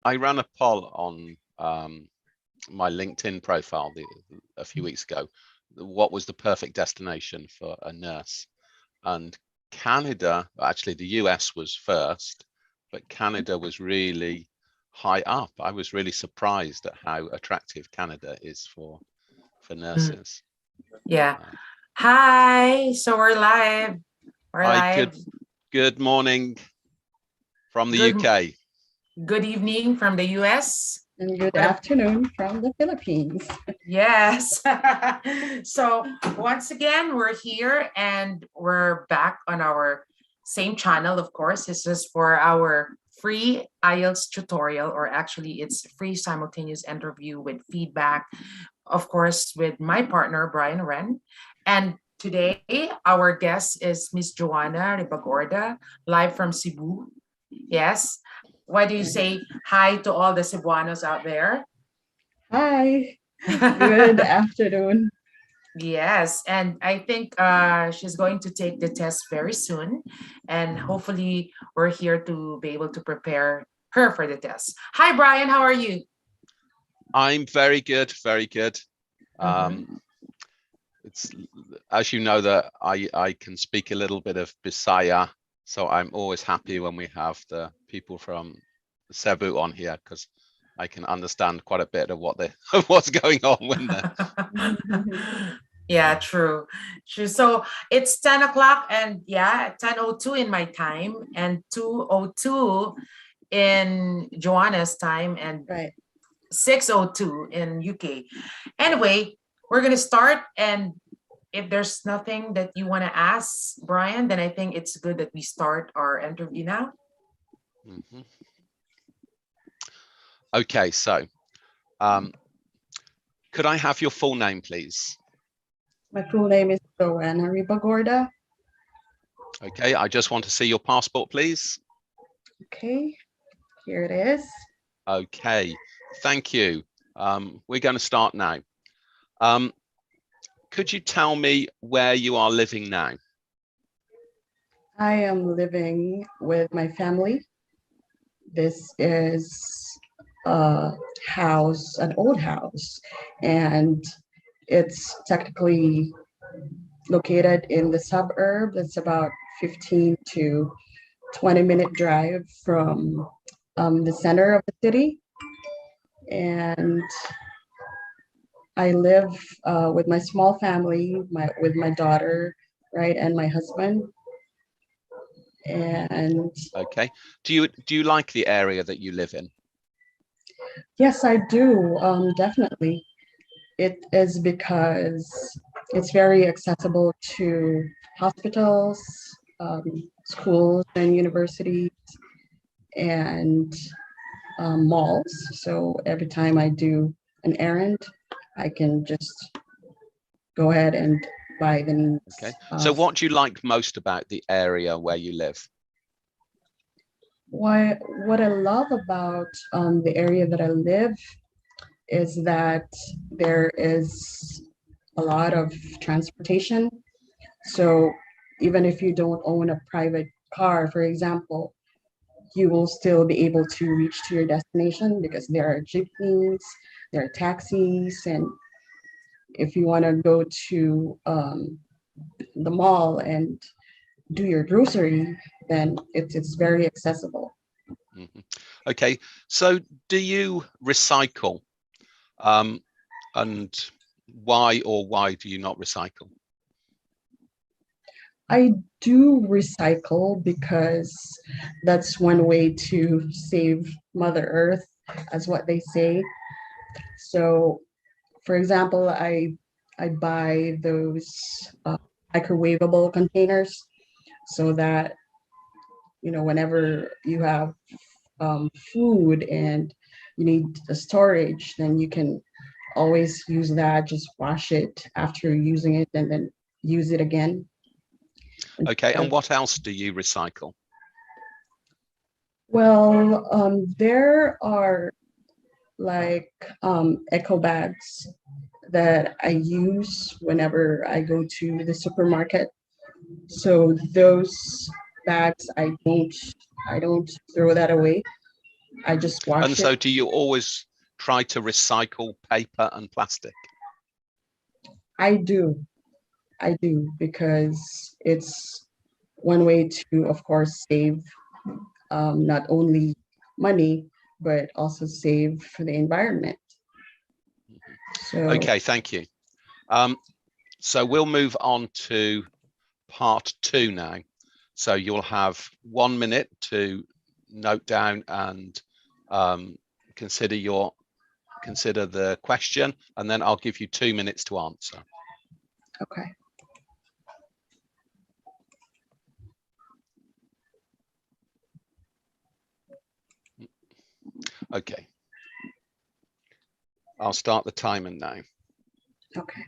I ran a poll on my LinkedIn profile a few weeks ago. What was the perfect destination for a nurse? And Canada, actually the US was first, but Canada was really high up. I was really surprised at how attractive Canada is for nurses. Yeah. Hi. So we're live. Hi, good morning from the UK. Good evening from the US. And good afternoon from the Philippines. Yes. So once again, we're here and we're back on our same channel, of course. This is for our free IELTS tutorial, or actually it's free simultaneous interview with feedback, of course, with my partner, Brian Wren. And today, our guest is Miss Joanna Ribagorda, live from Cebu. Yes. Why do you say hi to all the Cebuanos out there? Hi. Good afternoon. Yes, and I think she's going to take the test very soon, and hopefully we're here to be able to prepare her for the test. Hi, Brian. How are you? I'm very good, very good. It's, as you know, that I can speak a little bit of Bisaya, so I'm always happy when we have the people from Cebu on here, because I can understand quite a bit of what's going on when they're... Yeah, true. So it's 10 o'clock and 10:02 in my time and 2:02 in Joanna's time and 6:02 in UK. Anyway, we're going to start, and if there's nothing that you want to ask Brian, then I think it's good that we start our interview now. Okay, so could I have your full name, please? My full name is Joanna Ribagorda. Okay, I just want to see your passport, please. Okay, here it is. Okay, thank you. We're going to start now. Could you tell me where you are living now? I am living with my family. This is a house, an old house, and it's technically located in the suburb. It's about 15 to 20-minute drive from the center of the city. And I live with my small family, with my daughter, right, and my husband. And okay, do you like the area that you live in? Yes, I do. Definitely. It is because it's very accessible to hospitals, schools and universities, and malls. So every time I do an errand, I can just go ahead and buy the needs. Okay. So what do you like most about the area where you live? What I love about the area that I live is that there is a lot of transportation. So even if you don't own a private car, for example, you will still be able to reach to your destination because there are jeepneys, there are taxis, and if you want to go to the mall and do your grocery, then it's very accessible. Okay, so do you recycle? And why do you not recycle? I do recycle because that's one way to save Mother Earth, as what they say. So, for example, I buy those microwavable containers so that, you know, whenever you have food and you need a storage, then you can always use that, just wash it after using it and then use it again. Okay, and what else do you recycle? Well, there are like eco bags that I use whenever I go to the supermarket. So those bags, I don't throw that away. I just And wash so it. do you always try to recycle paper and plastic? I do. I do because it's one way to, of course, save not only money, but also save for the environment. So, Okay, thank you. So we'll move on to part 2 now. So you'll have 1 minute to note down and consider the question, and then I'll give you 2 minutes to answer. okay. Okay. I'll start the timer now. Okay.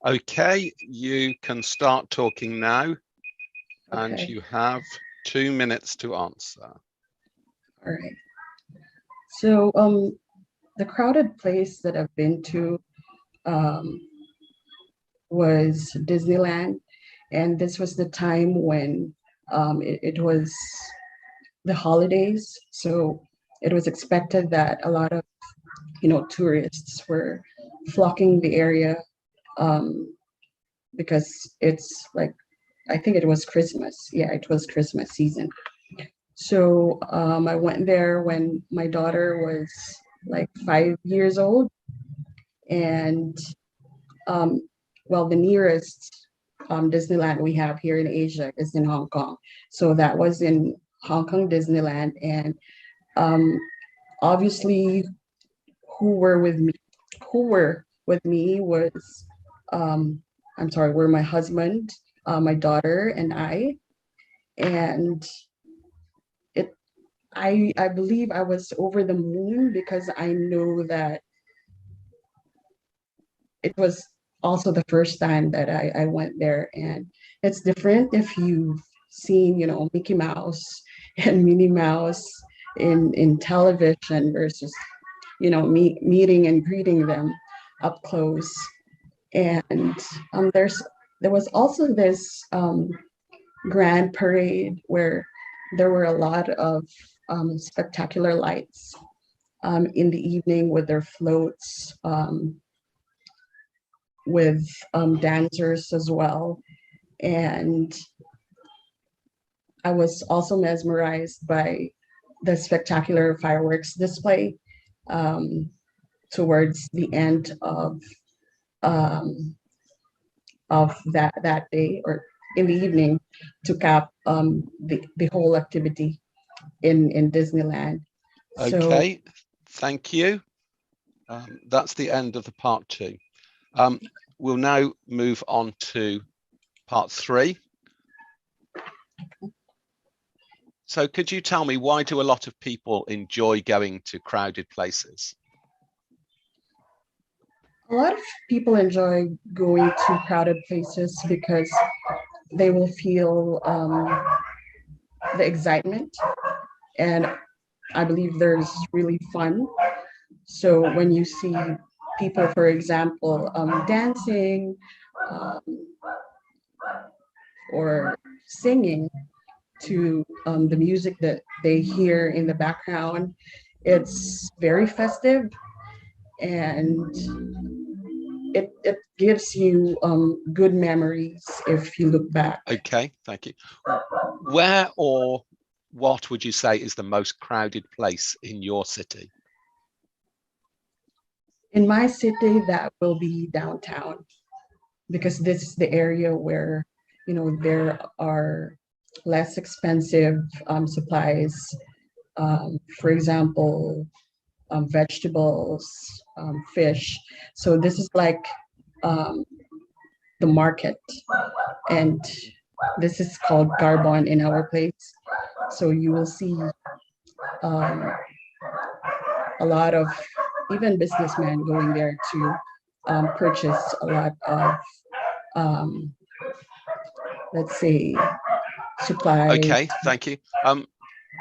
Okay, you can start talking now, and Okay. you have 2 minutes to answer. All right. So, the crowded place that I've been to was Disneyland, and this was the time when it was the holidays, so it was expected that a lot of tourists were flocking the area because it's like I think it was Christmas. Yeah, it was Christmas season. So I went there when my daughter was like 5 years old, and um, well, the nearest Disneyland we have here in Asia is in Hong Kong. So that was in Hong Kong Disneyland, and um, obviously, who were with me? Who were with me was, I'm sorry, were my husband, my daughter, and I, and it. I believe I was over the moon because I know that it was also the first time that I went there, and it's different if you've seen Mickey Mouse and Minnie Mouse in television versus meeting and greeting them up close. And there was also this grand parade where there were a lot of spectacular lights in the evening with their floats, with dancers as well. And I was also mesmerized by the spectacular fireworks display um, towards the end um, of that day, or in the evening, to cap the whole activity in Disneyland. So Okay, thank you. That's the end of the part 2. We'll now move on to part 3. So could you tell me, why do a lot of people enjoy going to crowded places? a lot of people enjoy going to crowded places because they will feel the excitement, and I believe there's really fun. So when you see people, for example, dancing um, or singing to the music that they hear in the background, it's very festive, and it gives you good memories if you look back. Okay, thank you. Where or what would you say is the most crowded place in your city? In my city, that will be downtown, because this is the area where, there are less expensive supplies. For example, vegetables, fish. So this is like the market, and this is called Garbon in our place. So you will see um, a lot of even businessmen going there to purchase a lot of, um, let's say, supplies. Okay, thank you.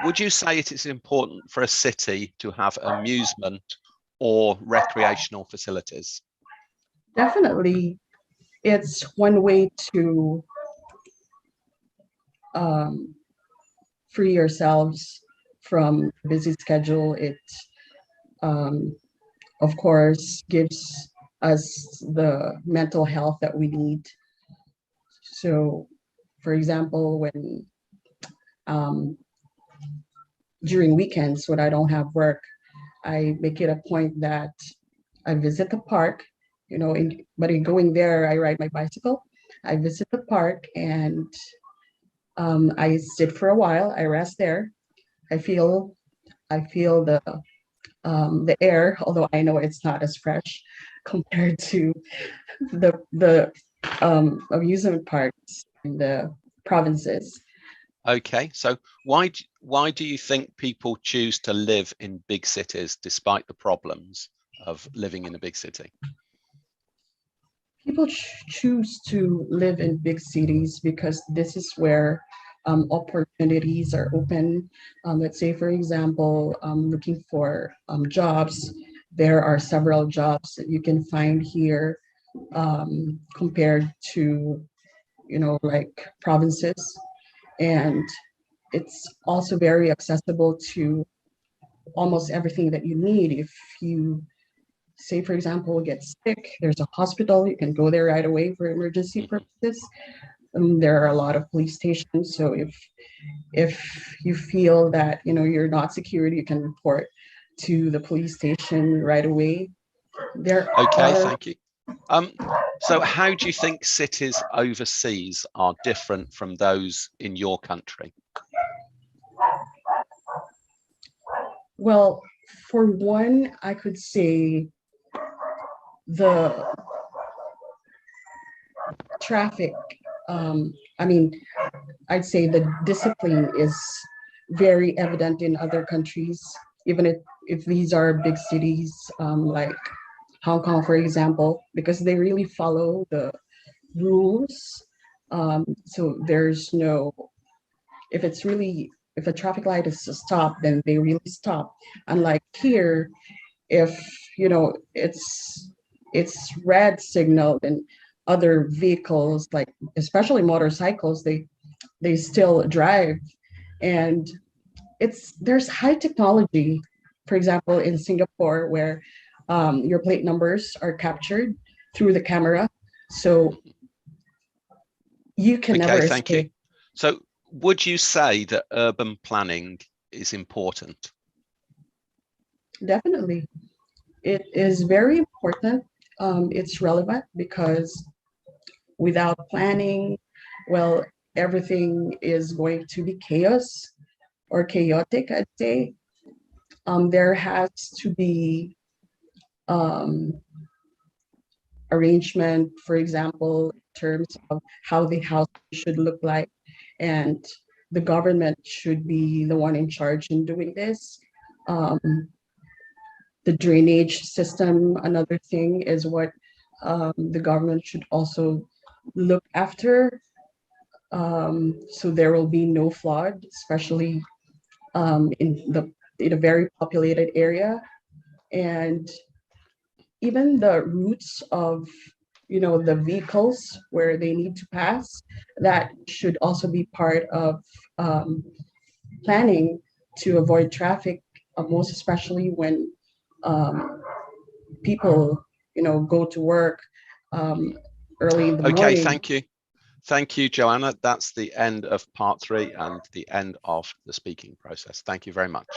Would you say it is important for a city to have amusement or recreational facilities? Definitely, it's one way to free yourselves from a busy schedule. It, of course, gives us the mental health that we need. So, for example, when during weekends when I don't have work, I make it a point that I visit the park, but in going there, I ride my bicycle. I visit the park and I sit for a while. I rest there. I feel the air, although I know it's not as fresh compared to the amusement parks in the provinces. Okay, so why do you think people choose to live in big cities despite the problems of living in a big city? People choose to live in big cities because this is where opportunities are open. Let's say, for example, looking for jobs, there are several jobs that you can find here compared to, like provinces. And it's also very accessible to almost everything that you need. If you, say, for example, get sick, there's a hospital, you can go there right away for emergency purposes. There are a lot of police stations. So if you feel that, you're not secure, you can report to the police station right away. Okay, thank you. So how do you think cities overseas are different from those in your country? Well, for one, I could say the traffic, I'd say the discipline is very evident in other countries, even if these are big cities, like Hong Kong, for example, because they really follow the rules. So there's no, if a traffic light is to stop, then they really stop. Unlike here, if it's red signal, then other vehicles, like especially motorcycles, they still drive. And there's high technology, for example, in Singapore, where your plate numbers are captured through the camera, so you can never Okay, thank you. escape. So would you say that urban planning is important? Definitely. It is very important. It's relevant because without planning, well, everything is going to be chaos or chaotic, I'd say. There has to be arrangement, for example, in terms of how the house should look like, and the government should be the one in charge in doing this. The drainage system, another thing, is what the government should also look after. So there will be no flood, especially in a very populated area. And even the routes of the vehicles where they need to pass, that should also be part of planning to avoid traffic, most especially when people go to work early in the Okay, morning. Thank you, Joanna. That's the end of part 3 and the end of the speaking process. Thank you very much.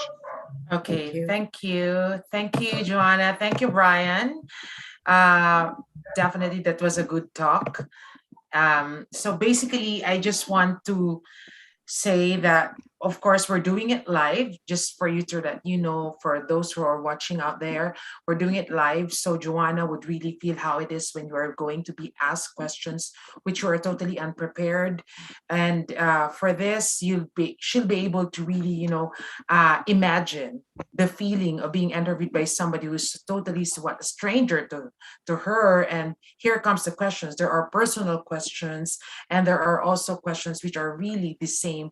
Okay, thank you. Thank you, Joanna. Thank you, Brian. Definitely, that was a good talk. So basically, I just want to say that, of course, we're doing it live, just for you to let you know, for those who are watching out there, we're doing it live. So Joanna would really feel how it is when you are going to be asked questions which you are totally unprepared. And for this, she'll be able to really, imagine the feeling of being interviewed by somebody who's totally a stranger to her. And here comes the questions. There are personal questions, and there are also questions which are really the same,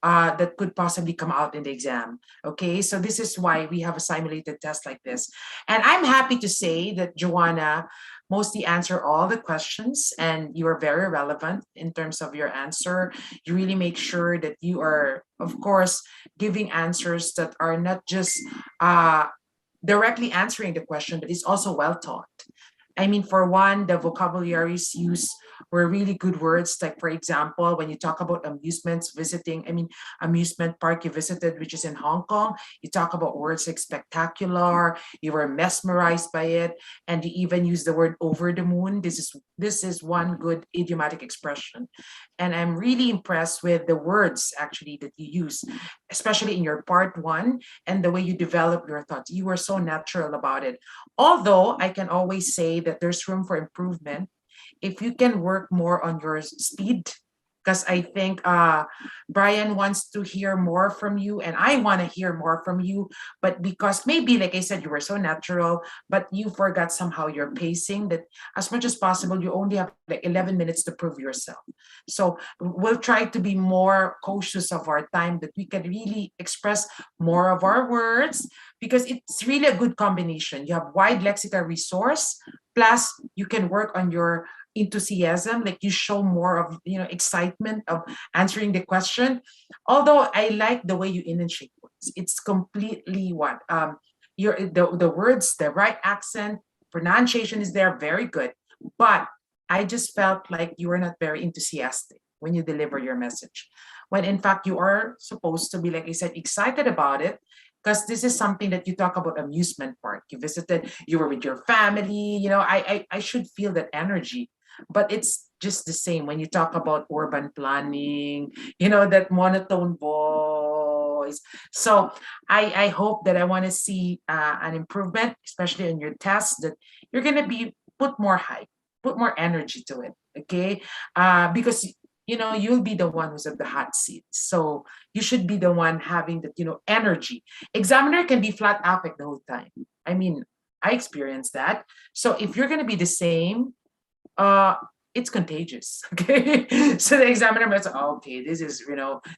that could possibly come out in the exam. Okay, so this is why we have a simulated test like this. And I'm happy to say that Joanna mostly answer all the questions, and you are very relevant in terms of your answer. You really make sure that you are, of course, giving answers that are not just directly answering the question, but it's also well taught. I mean, for one, the vocabularies used were really good words. Like, for example, when you talk about amusements, amusement park you visited, which is in Hong Kong, you talk about words like spectacular, you were mesmerized by it, and you even use the word over the moon. This is one good idiomatic expression. And I'm really impressed with the words actually that you use, especially in your part 1, and the way you develop your thoughts. You were so natural about it. Although I can always say that there's room for improvement if you can work more on your speed, because I think Brian wants to hear more from you, and I want to hear more from you. But because maybe, like I said, you were so natural, but you forgot somehow your pacing, that as much as possible, you only have like 11 minutes to prove yourself. So we'll try to be more cautious of our time, that we can really express more of our words, because it's really a good combination. You have wide lexical resource, plus you can work on your enthusiasm, like you show more of excitement of answering the question. Although I like the way you enunciate words, it's completely what the words, the right accent, pronunciation is there, very good. But I just felt like you were not very enthusiastic when you deliver your message, when in fact you are supposed to be, like I said, excited about it, because this is something that you talk about. Amusement park you visited, you were with your family. I should feel that energy. But it's just the same when you talk about urban planning, that monotone voice. So I hope that I want to see an improvement, especially in your tests, that you're going to be put more hype, put more energy to it. Okay, because you'll be the one who's at the hot seat, so you should be the one having that energy. Examiner can be flat affect the whole time. I mean, I experienced that. So if you're going to be the same, it's contagious. Okay, so the examiner must, okay, this is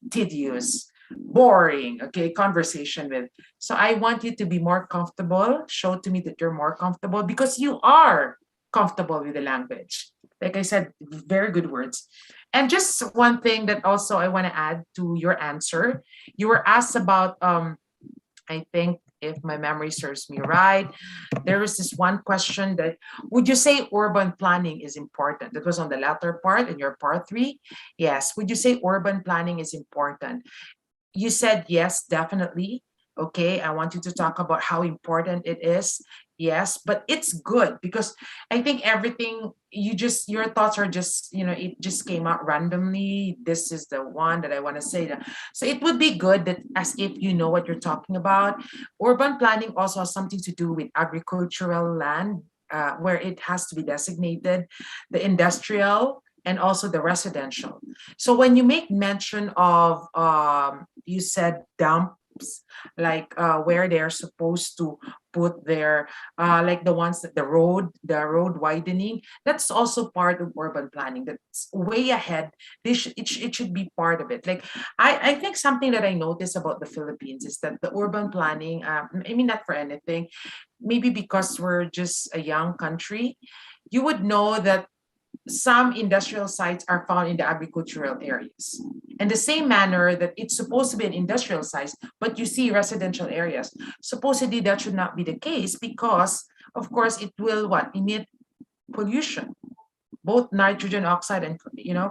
tedious, boring, okay, conversation with. So I want you to be more comfortable. Show to me that you're more comfortable, because you are comfortable with the language. Like I said, very good words. And just one thing that also I want to add to your answer, you were asked about I think, if my memory serves me right, there was this one question that, would you say urban planning is important? That was on the latter part in your part 3. Yes. Would you say urban planning is important? You said yes, definitely. Okay, I want you to talk about how important it is. Yes, but it's good, because I think everything your thoughts are just, it just came out randomly. This is the one that I want to say. So it would be good that, as if you know what you're talking about. Urban planning also has something to do with agricultural land, where it has to be designated, the industrial, and also the residential. So when you make mention of, you said dumps, like where they're supposed to put their, like the ones that the road widening, that's also part of urban planning. That's way ahead. It should be part of it. Like I think something that I noticed about the Philippines is that the urban planning, I mean, not for anything, maybe because we're just a young country, you would know that some industrial sites are found in the agricultural areas. In the same manner that it's supposed to be an industrial site, but you see residential areas. Supposedly that should not be the case, because of course it will emit pollution. both nitrogen oxide and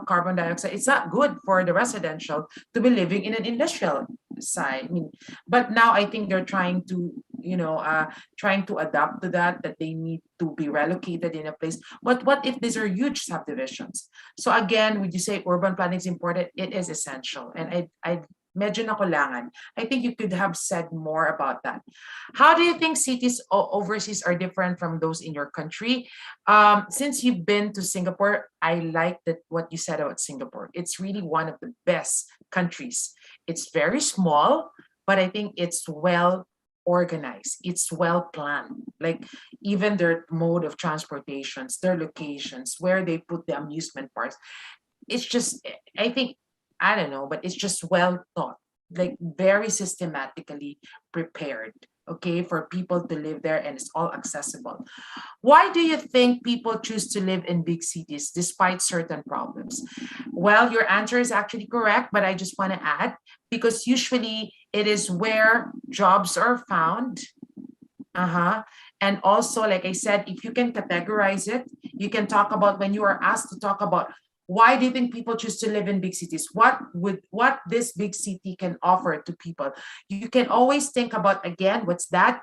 carbon dioxide. It's not good for the residential to be living in an industrial side. I mean, but now I think they're trying to adapt to that they need to be relocated in a place. But what if these are huge subdivisions? So again, would you say urban planning is important? It is essential, and I medyo nakulangan. I think you could have said more about that. How do you think cities overseas are different from those in your country? Since you've been to Singapore, I like that what you said about Singapore. It's really one of the best countries. It's very small, but I think it's well organized. It's well planned. Like even their mode of transportations, their locations, where they put the amusement parks. It's just, I think, I don't know, but it's just well thought, like very systematically prepared, okay, for people to live there, and it's all accessible. Why do you think people choose to live in big cities despite certain problems? Well, your answer is actually correct, but I just want to add, because usually it is where jobs are found. And also, like I said, if you can categorize it, you can talk about, when you are asked to talk about why do you think people choose to live in big cities, what this big city can offer to people, you can always think about, again, what's that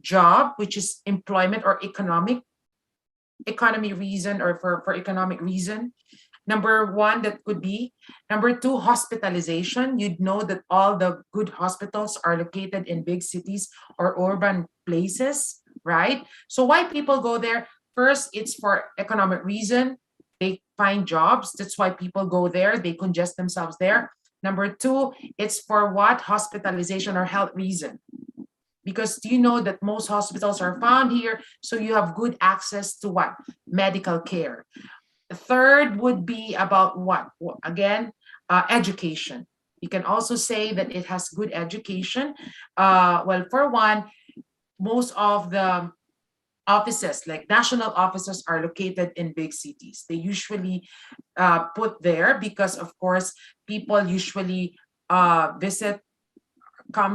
job, which is employment or economy reason, or for economic reason. Number one, that could be. Number two, hospitalization. You'd know that all the good hospitals are located in big cities or urban places, right? So why people go there? First, it's for economic reason. They find jobs. That's why people go there. They congest themselves there. Number two, it's for what? Hospitalization or health reason. Because do you know that most hospitals are found here, so you have good access to what? Medical care. The third would be about what? Again, education. You can also say that it has good education. Well, for one, most of the offices, like national offices, are located in big cities. They usually put there because, of course, people usually come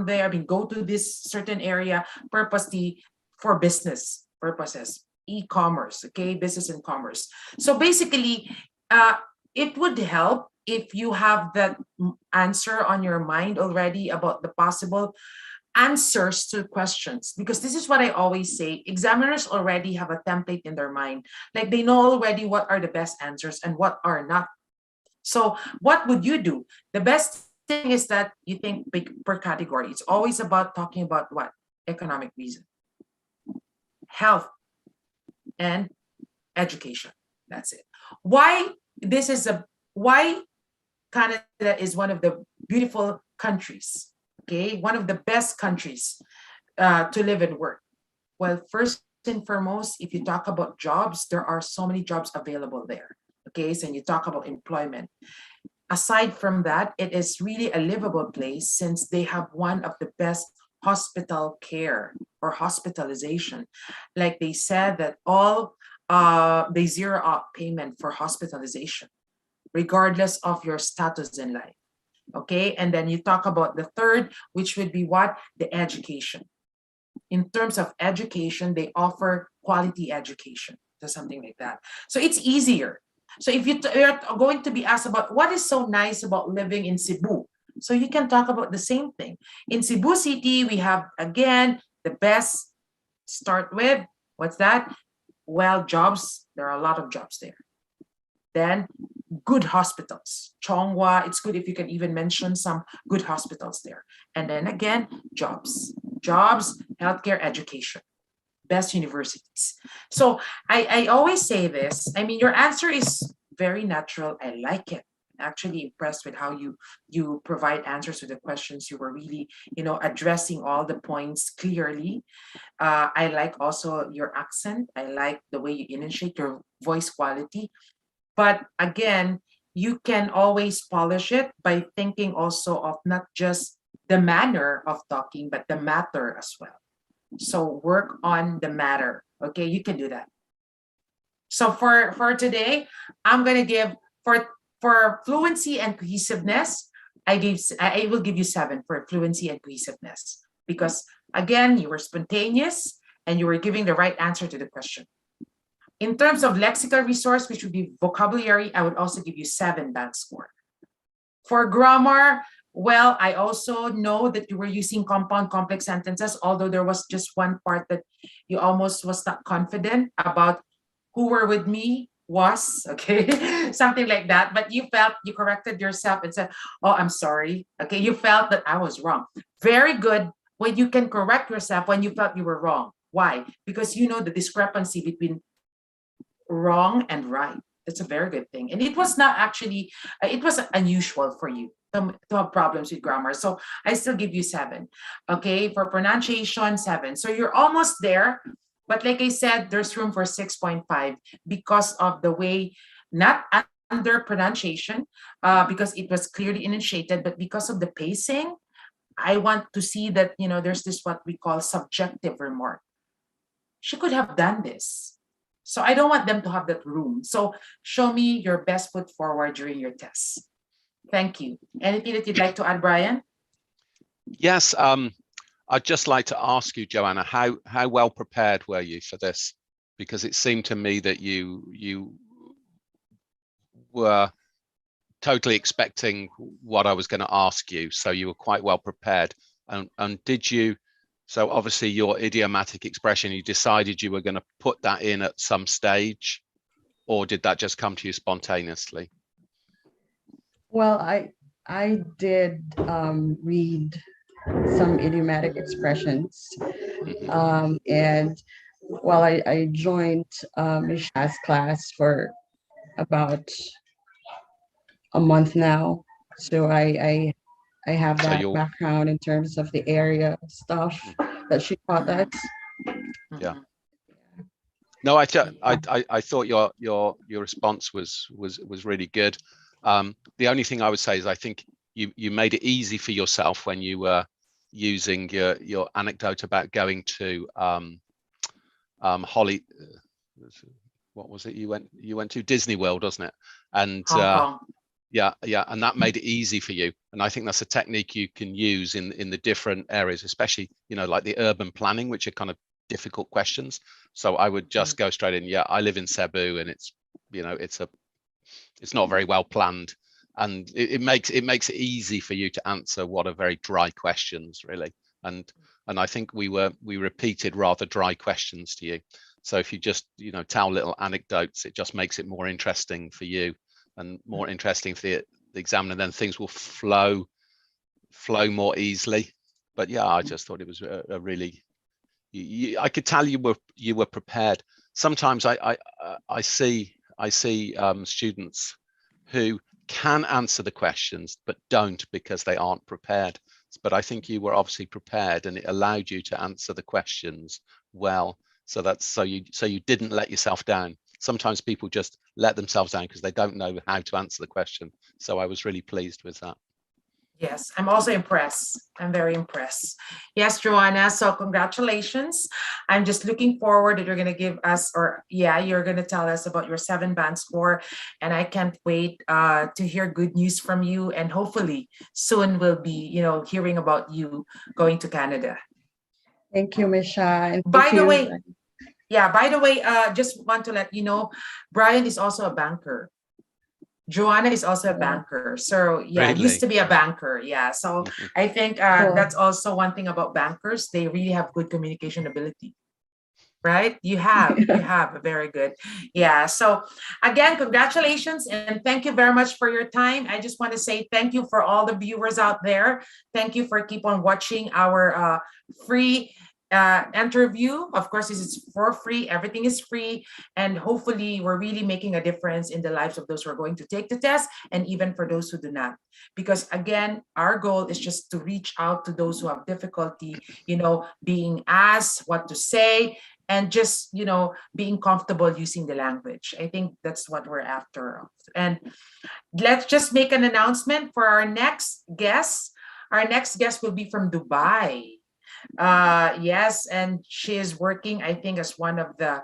there, go to this certain area purposely for business purposes, e-commerce, okay, business and commerce. So basically, it would help if you have that answer on your mind already about the possible answers to questions, because this is what I always say, examiners already have a template in their mind, like they know already what are the best answers and what are not. So what would you do? The best thing is that you think big per category. It's always about talking about what? Economic reason, health, and education. That's it. Why Canada is one of the beautiful countries, okay, one of the best countries to live and work. Well, first and foremost, if you talk about jobs, there are so many jobs available there. Okay, so you talk about employment. Aside from that, it is really a livable place since they have one of the best hospital care or hospitalization. Like they said that all they zero out payment for hospitalization, regardless of your status in life. Okay, and then you talk about the third, which would be what? The education. In terms of education, they offer quality education, so something like that. So it's easier. So if you're going to be asked about what is so nice about living in Cebu, so you can talk about the same thing. In Cebu City, we have, again, the best. Start with, what's that? Well, jobs. There are a lot of jobs there. Then good hospitals. Chongwa, it's good if you can even mention some good hospitals there. And then again, jobs, healthcare, education, best universities. So I always say this. I mean, your answer is very natural. I like it. I'm actually impressed with how you provide answers to the questions. You were really, addressing all the points clearly. I like also your accent. I like the way you initiate your voice quality. But again, you can always polish it by thinking also of not just the manner of talking, but the matter as well. So work on the matter. Okay, you can do that. So for today, I'm gonna give for fluency and cohesiveness. I will give you 7 for fluency and cohesiveness, because again, you were spontaneous and you were giving the right answer to the question. In terms of lexical resource, which would be vocabulary, I would also give you 7 band score. For grammar, well, I also know that you were using compound complex sentences, although there was just one part that you almost was not confident about. Who were with me was, okay, something like that. But you felt, you corrected yourself and said, oh, I'm sorry. Okay, you felt that I was wrong. Very good when you can correct yourself when you felt you were wrong. Why? Because you know the discrepancy between wrong and right. That's a very good thing. And it was not actually, it was unusual for you to have problems with grammar. So I still give you 7. Okay, for pronunciation, 7. So you're almost there. But like I said, there's room for 6.5 because of the way, not under pronunciation, because it was clearly initiated, but because of the pacing, I want to see that, you know, there's this what we call subjective remark. She could have done this. So I don't want them to have that room. So show me your best foot forward during your tests. Thank you. Anything that you'd like to add, Brian? Yes, I'd just like to ask you, Joanna, how well prepared were you for this? Because it seemed to me that you were totally expecting what I was going to ask you, so you were quite well prepared. And did you? So obviously your idiomatic expression, you decided you were going to put that in at some stage, or did that just come to you spontaneously? Well, I did read some idiomatic expressions, and while I joined Misha's class for about a month now, so I have So that you're, background in terms of the area stuff that she taught us. yeah. No, I thought your response was really good. The only thing I would say is I think you made it easy for yourself when you were using your anecdote about going to Holly. What was it? You went to Disney World, wasn't it? And Hong Kong. yeah, and that made it easy for you. And I think that's a technique you can use in the different areas, especially, you know, like the urban planning, which are kind of difficult questions. So I would just go straight in. Yeah, I live in Cebu, and it's, you know, it's not very well planned, and it makes it easy for you to answer what are very dry questions, really. And I think we repeated rather dry questions to you. So if you just, you know, tell little anecdotes, it just makes it more interesting for you and more interesting for the examiner. Then things will flow more easily. But yeah, I just thought it was a really, I could tell you were prepared. Sometimes I see students who can answer the questions but don't because they aren't prepared. But I think you were obviously prepared, and it allowed you to answer the questions well. So that's so you didn't let yourself down. Sometimes people just let themselves down because they don't know how to answer the question. So I was really pleased with that. Yes, I'm also impressed. I'm very impressed. Yes, Joanna. So congratulations. I'm just looking forward that you're going to give us, or yeah, you're going to tell us about your 7 band score. And I can't wait to hear good news from you. And hopefully soon we'll be, you know, hearing about you going to Canada. Thank you, Misha. And By the way, just want to let you know, Brian is also a banker. Joanna is also a banker. So yeah, Really? used to be a banker. Yeah. So I think that's also one thing about bankers. They really have good communication ability. Right? You have a very good. Yeah. So again, congratulations and thank you very much for your time. I just want to say thank you for all the viewers out there. Thank you for keep on watching our free interview. Of course, this is for free. Everything is free. And hopefully we're really making a difference in the lives of those who are going to take the test and even for those who do not. Because again, our goal is just to reach out to those who have difficulty, you know, being asked what to say and just, you know, being comfortable using the language. I think that's what we're after. And let's just make an announcement for our next guest. Our next guest will be from Dubai. Yes, and she is working, I think, as one of the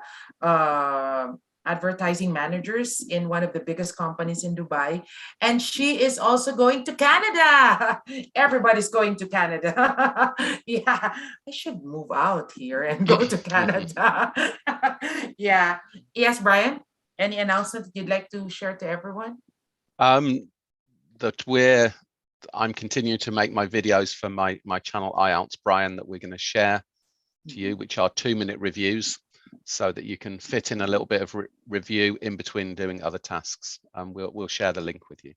advertising managers in one of the biggest companies in Dubai. And she is also going to Canada. Everybody's going to Canada. Yeah, I should move out here and go to Canada. Yeah. Yes, Brian, any announcement you'd like to share to everyone? That I'm continuing to make my videos for my channel IELTS Brian that we're going to share to you, which are 2-minute reviews, so that you can fit in a little bit of review in between doing other tasks. We'll share the link with you.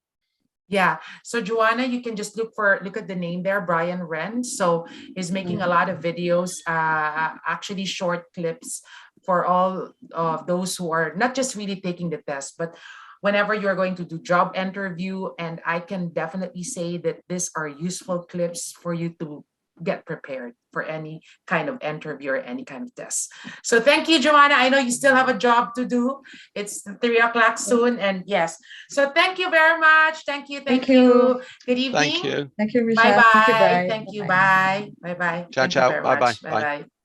Yeah. So Joanna, you can just look at the name there, Brian Wren. So he's making a lot of videos, actually short clips for all of those who are not just really taking the test, but whenever you're going to do job interview. And I can definitely say that these are useful clips for you to get prepared for any kind of interview or any kind of test. So thank you, Joanna. I know you still have a job to do. It's 3 o'clock soon. And yes, so thank you very much. Thank you. Thank you. Good evening. Thank you. Thank you, Michelle. Bye-bye. Thank you, Brian. Thank you. Bye-bye. Bye. Bye-bye. Ciao, Thank you ciao. very Bye-bye. much. Bye. Bye-bye.